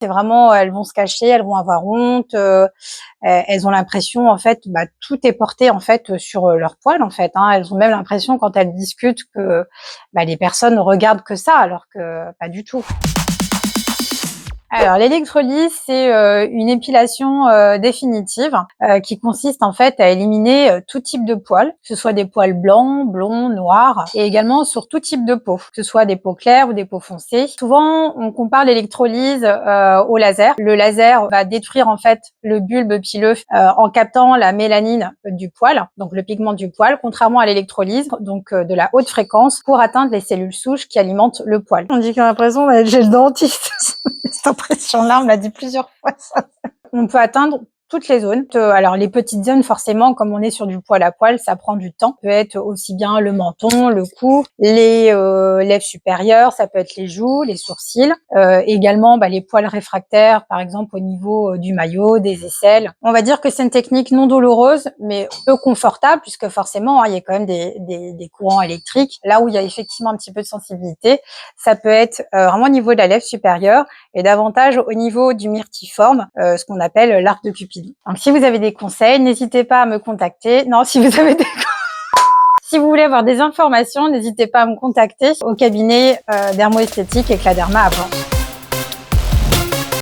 C'est vraiment, elles vont se cacher, elles vont avoir honte, elles ont l'impression en fait, tout est porté en fait sur leurs poils en fait, hein. Elles ont même l'impression quand elles discutent que les personnes ne regardent que ça, alors que pas du tout. Alors l'électrolyse, c'est une épilation définitive qui consiste en fait à éliminer tout type de poils, que ce soit des poils blancs, blonds, noirs, et également sur tout type de peau, que ce soit des peaux claires ou des peaux foncées. Souvent, on compare l'électrolyse au laser. Le laser va détruire en fait le bulbe pileux en captant la mélanine du poil, donc le pigment du poil, contrairement à l'électrolyse, donc de la haute fréquence, pour atteindre les cellules souches qui alimentent le poil. On dit qu'on a l'impression d'être chez le dentiste. Cette impression-là, on l'a dit plusieurs fois, ça. On peut atteindre toutes les zones. Alors, les petites zones, forcément, comme on est sur du poil à poil, ça prend du temps. Ça peut être aussi bien le menton, le cou, les lèvres supérieures, ça peut être les joues, les sourcils. Également, les poils réfractaires, par exemple, au niveau du maillot, des aisselles. On va dire que c'est une technique non douloureuse, mais peu confortable, puisque forcément, il y a quand même des courants électriques. Là où il y a effectivement un petit peu de sensibilité, ça peut être vraiment au niveau de la lèvre supérieure et davantage au niveau du myrtiforme, ce qu'on appelle l'arc de Cupidon. Donc si vous avez des conseils, n'hésitez pas à me contacter. Non, si vous avez si vous voulez avoir des informations, n'hésitez pas à me contacter au cabinet Dermo Esthétique et Claderma avant.